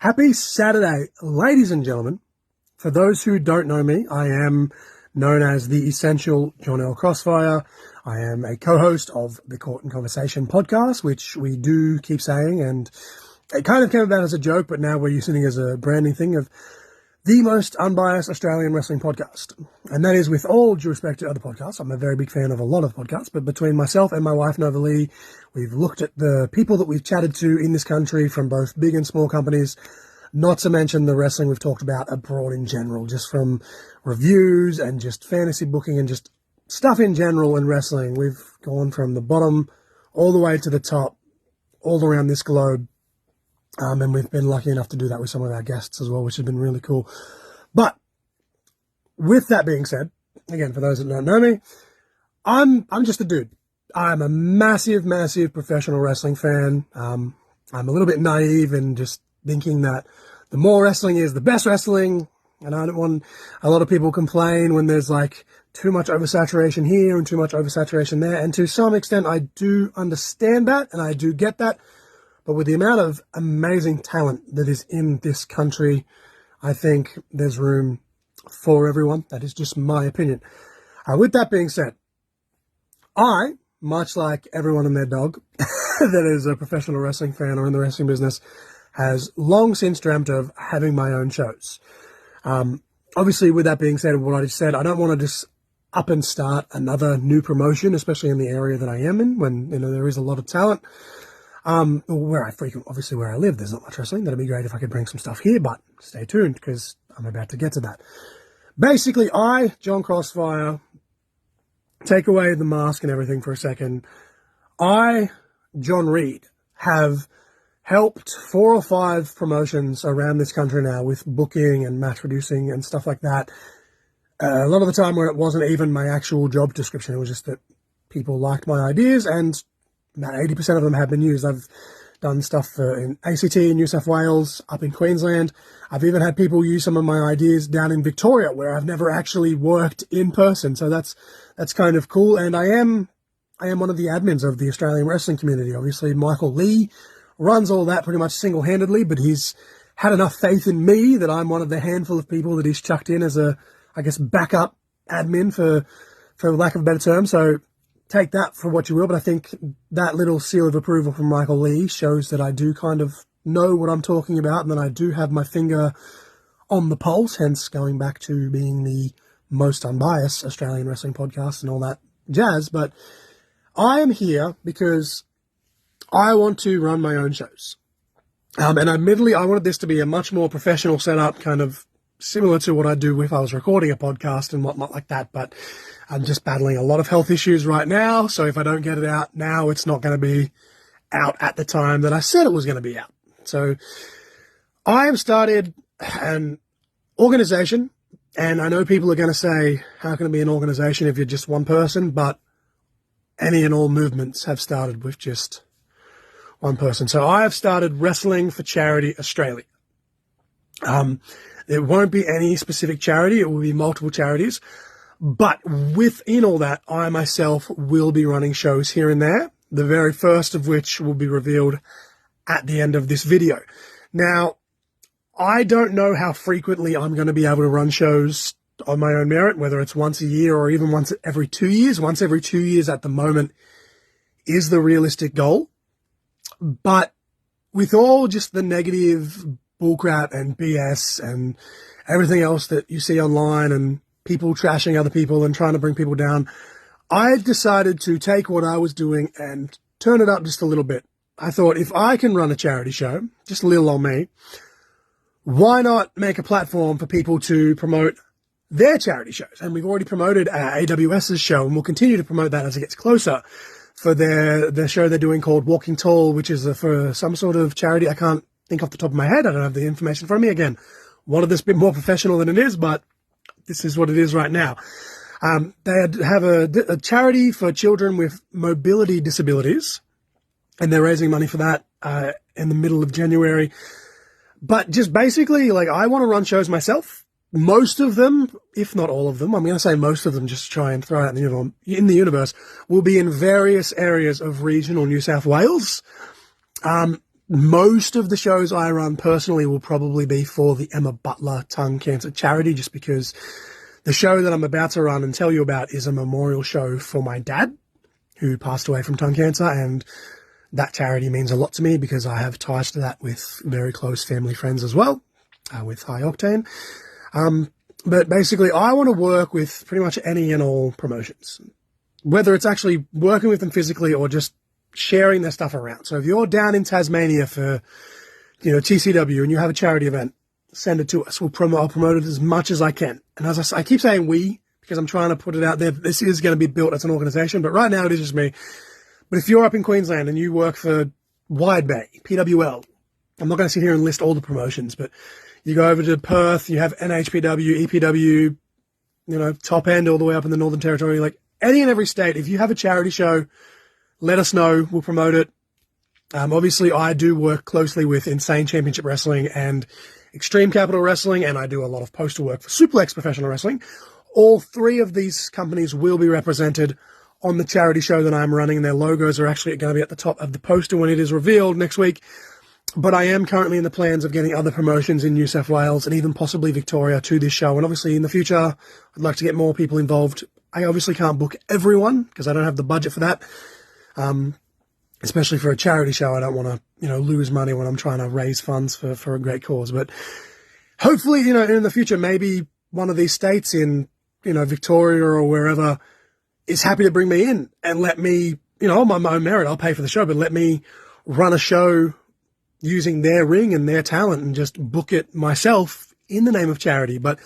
Happy Saturday, ladies and gentlemen. For those who don't know me, I am known as the Essential John L. Crossfire. I am a co-host of the Court and Conversation podcast, which we do keep saying, and it kind of came about as a joke, but now we're using it as a branding thing of the most unbiased Australian wrestling podcast. And that is with all due respect to other podcasts. I'm a very big fan of a lot of podcasts, but between myself and my wife, Nova Lee, we've looked at the people that we've chatted to in this country from both big and small companies, not to mention the wrestling we've talked about abroad in general, just from reviews and just fantasy booking and just stuff in general in wrestling. We've gone from the bottom all the way to the top, all around this globe. And we've been lucky enough to do that with some of our guests as well, which has been really cool. But with that being said, again, for those that don't know me, I'm just a dude. I'm a massive, massive professional wrestling fan. I'm a little bit naive in just thinking that the more wrestling is, the best wrestling. And I don't want a lot of people complain when there's like too much oversaturation here and too much oversaturation there. And to some extent, I do understand that and I do get that. But with the amount of amazing talent that is in this country, I think there's room for everyone. That is just my opinion. With that being said, I, much like everyone and their dog that is a professional wrestling fan or in the wrestling business, has long since dreamt of having my own shows. Obviously, with that being said, what I just said, I don't want to just up and start another new promotion, especially in the area that I am in, when there is a lot of talent. Where I live, there's not much wrestling. That'd be great if I could bring some stuff here, but stay tuned because I'm about to get to that. Basically, I, John Crossfire, take away the mask and everything for a second. I, John Reed, have helped 4 or 5 promotions around this country now with booking and match producing and stuff like that. A lot of the time where it wasn't even my actual job description, it was just that people liked my ideas and about 80% of them have been used. I've done stuff in ACT in New South Wales, up in Queensland. I've even had people use some of my ideas down in Victoria where I've never actually worked in person. So that's kind of cool. And I am one of the admins of the Australian wrestling community. Obviously, Michael Lee runs all that pretty much single-handedly, but he's had enough faith in me that I'm one of the handful of people that he's chucked in as a, I guess, backup admin for lack of a better term. So take that for what you will, but I think that little seal of approval from Michael Lee shows that I do kind of know what I'm talking about and that I do have my finger on the pulse, hence going back to being the most unbiased Australian wrestling podcast and all that jazz. But I am here because I want to run my own shows. And admittedly, I wanted this to be a much more professional setup, kind of similar to what I do if I was recording a podcast and whatnot like that, but I'm just battling a lot of health issues right now, so if I don't get it out now, it's not going to be out at the time that I said it was going to be out. So I have started an organization, and I know people are going to say, how can it be an organization if you're just one person? But any and all movements have started with just one person. So I have started Wrestling for Charity Australia. There won't be any specific charity. It will be multiple charities. But within all that, I myself will be running shows here and there, the very first of which will be revealed at the end of this video. Now, I don't know how frequently I'm going to be able to run shows on my own merit, whether it's once a year or even once every 2 years. Once every 2 years at the moment is the realistic goal. But with all just the negative bullcrap and BS and everything else that you see online and people trashing other people and trying to bring people down, I decided to take what I was doing and turn it up just a little bit. I thought, if I can run a charity show, just a little on me, why not make a platform for people to promote their charity shows? And we've already promoted AWS's show, and we'll continue to promote that as it gets closer, for their show they're doing called Walking Tall, which is for some sort of charity. I can't think off the top of my head. I don't have the information in front of me. Again, wanted this a bit more professional than it is, but this is what it is right now. They have a charity for children with mobility disabilities, and they're raising money for that in the middle of January. But just basically, like, I want to run shows myself. Most of them, if not all of them, I'm going to say most of them just to try and throw out in the universe, will be in various areas of regional New South Wales. most of the shows I run personally will probably be for the Emma Butler Tongue Cancer Charity, just because the show that I'm about to run and tell you about is a memorial show for my dad, who passed away from tongue cancer, and that charity means a lot to me because I have ties to that with very close family friends as well, with High Octane. But basically, I want to work with pretty much any and all promotions, whether it's actually working with them physically or just sharing their stuff around. So if you're down in Tasmania for, TCW and you have a charity event, send it to us. I'll promote it as much as I can. And as I keep saying we, because I'm trying to put it out there, this is going to be built as an organization, but right now it is just me. But if you're up in Queensland and you work for Wide Bay, PWL, I'm not going to sit here and list all the promotions, but you go over to Perth, you have NHPW, EPW, top end all the way up in the Northern Territory, like any and every state. If you have a charity show, let us know. We'll promote it. Obviously, I do work closely with Insane Championship Wrestling and Extreme Capital Wrestling, and I do a lot of poster work for Suplex Professional Wrestling. All three of these companies will be represented on the charity show that I'm running, and their logos are actually going to be at the top of the poster when it is revealed next week. But I am currently in the plans of getting other promotions in New South Wales and even possibly Victoria to this show. And obviously in the future, I'd like to get more people involved. I obviously can't book everyone because I don't have the budget for that. Especially for a charity show. I don't want to, lose money when I'm trying to raise funds for a great cause. But hopefully, in the future, maybe one of these states in, Victoria or wherever is happy to bring me in and let me, on my own merit, I'll pay for the show, but let me run a show using their ring and their talent and just book it myself in the name of charity. But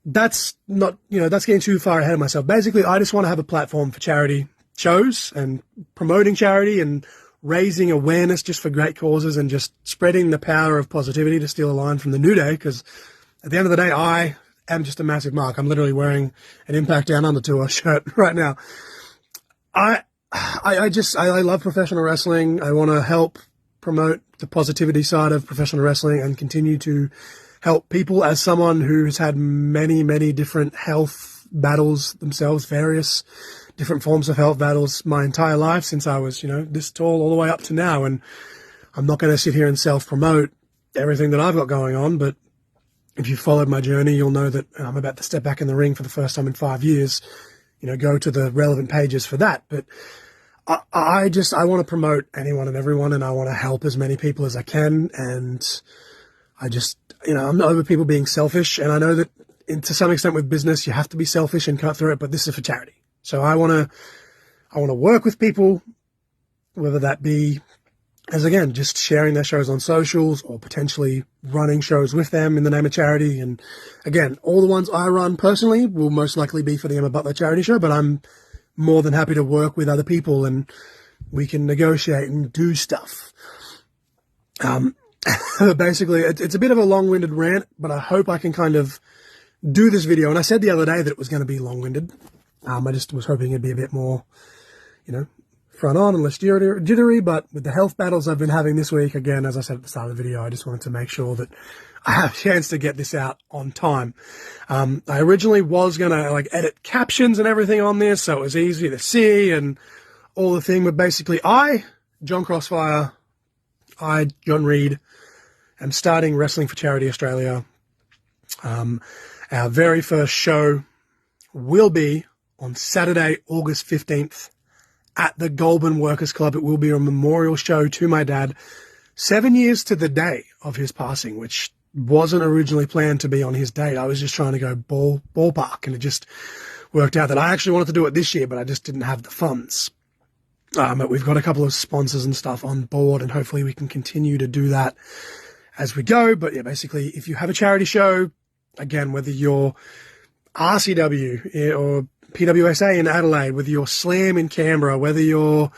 that's not, that's getting too far ahead of myself. Basically, I just want to have a platform for charity shows and promoting charity and raising awareness just for great causes and just spreading the power of positivity, to steal a line from the New Day, because at the end of the day, I am just a massive mark. I'm literally wearing an Impact Down Under Tour shirt right now. I love professional wrestling. I want to help promote the positivity side of professional wrestling and continue to help people as someone who's had many, many different health battles themselves, various different forms of health battles my entire life since I was, this tall all the way up to now. And I'm not going to sit here and self-promote everything that I've got going on, but if you followed my journey, you'll know that I'm about to step back in the ring for the first time in 5 years. Go to the relevant pages for that. But I want to promote anyone and everyone, and I want to help as many people as I can. And I'm not over people being selfish. And I know that to some extent with business, you have to be selfish and cut through it, but this is for charity. So I want to work with people, whether that be as, again, just sharing their shows on socials or potentially running shows with them in the name of charity. And again, all the ones I run personally will most likely be for the Emma Butler charity show, but I'm more than happy to work with other people and we can negotiate and do stuff. Basically, it's a bit of a long-winded rant, but I hope I can kind of do this video. And I said the other day that it was going to be long-winded. I just was hoping it'd be a bit more, front on and less jittery, but with the health battles I've been having this week, again, as I said at the start of the video, I just wanted to make sure that I have a chance to get this out on time. I originally was going to edit captions and everything on this, so it was easy to see and all the thing, but basically John Crossfire, John Reed, am starting Wrestling for Charity Australia. Our very first show will be on Saturday, August 15th at the Goulburn Workers Club. It will be a memorial show to my dad, 7 years to the day of his passing, which wasn't originally planned to be on his date. I was just trying to go ballpark, and it just worked out that I actually wanted to do it this year, but I just didn't have the funds. But we've got a couple of sponsors and stuff on board, and hopefully we can continue to do that as we go. But yeah, basically, if you have a charity show, again, whether you're RCW or PWSA in Adelaide, whether you're Slam in Canberra, whether you're,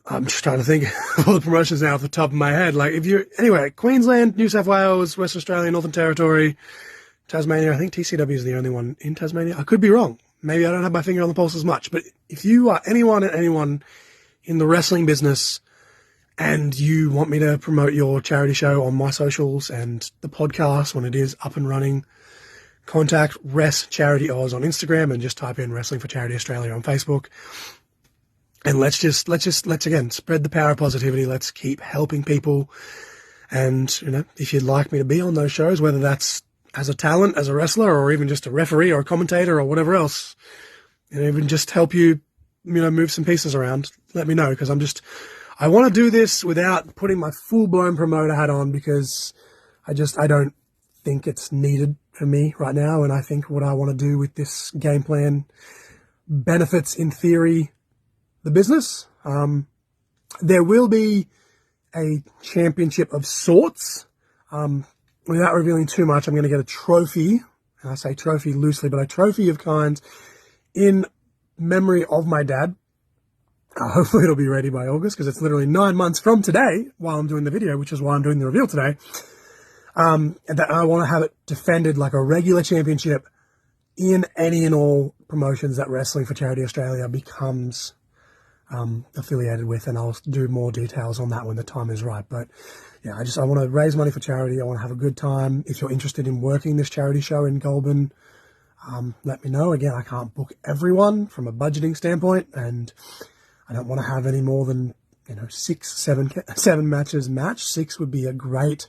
I'm just trying to think of all the promotions now off the top of my head. Anyway, Queensland, New South Wales, Western Australia, Northern Territory, Tasmania. I think TCW is the only one in Tasmania. I could be wrong. Maybe I don't have my finger on the pulse as much. But if you are anyone in the wrestling business and you want me to promote your charity show on my socials and the podcast when it is up and running, contact WresCharityAus on Instagram and just type in Wrestling for Charity Australia on Facebook. And let's again spread the power of positivity. Let's keep helping people. And, you know, if you'd like me to be on those shows, whether that's as a talent, as a wrestler, or even just a referee or a commentator or whatever else, and even just help you, you know, move some pieces around, let me know, because I want to do this without putting my full-blown promoter hat on, because I don't think it's needed for me right now. And I think what I want to do with this game plan benefits, in theory, the business. There will be a championship of sorts. Without revealing too much, I'm going to get a trophy, and I say trophy loosely, but a trophy of kind in memory of my dad. Hopefully it'll be ready by August, because it's literally 9 months from today while I'm doing the video, which is why I'm doing the reveal today. And that I want to have it defended like a regular championship in any and all promotions that Wrestling for Charity Australia becomes affiliated with, and I'll do more details on that when the time is right. But yeah, I want to raise money for charity. I want to have a good time. If you're interested in working this charity show in Goulburn, let me know. Again, I can't book everyone from a budgeting standpoint, and I don't want to have any more than, you know, 7 matches match. 6 would be a great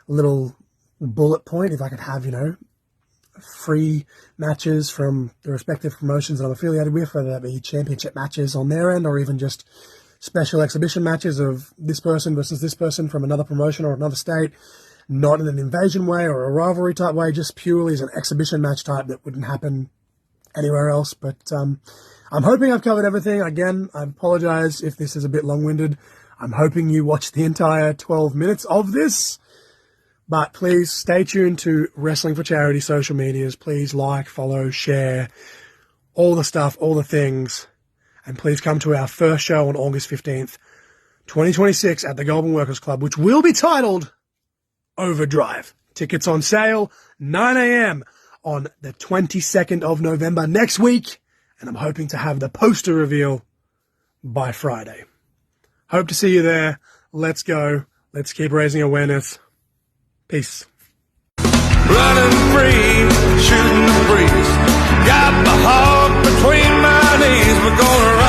little bullet point. If I could have, you know, free matches from the respective promotions that I'm affiliated with, whether that be championship matches on their end, or even just special exhibition matches of this person versus this person from another promotion or another state, not in an invasion way or a rivalry type way, just purely as an exhibition match type that wouldn't happen anywhere else. But I'm hoping I've covered everything. Again, I apologize if this is a bit long-winded. I'm hoping you watched the entire 12 minutes of this. But please stay tuned to Wrestling for Charity social medias. Please like, follow, share, all the stuff, all the things. And please come to our first show on August 15th, 2026 at the Goulburn Workers Club, which will be titled Overdrive. Tickets on sale, 9 a.m. on the 22nd of November next week. And I'm hoping to have the poster reveal by Friday. Hope to see you there. Let's go. Let's keep raising awareness. Peace. Running free, shooting the breeze. Got my heart between my knees. We're gonna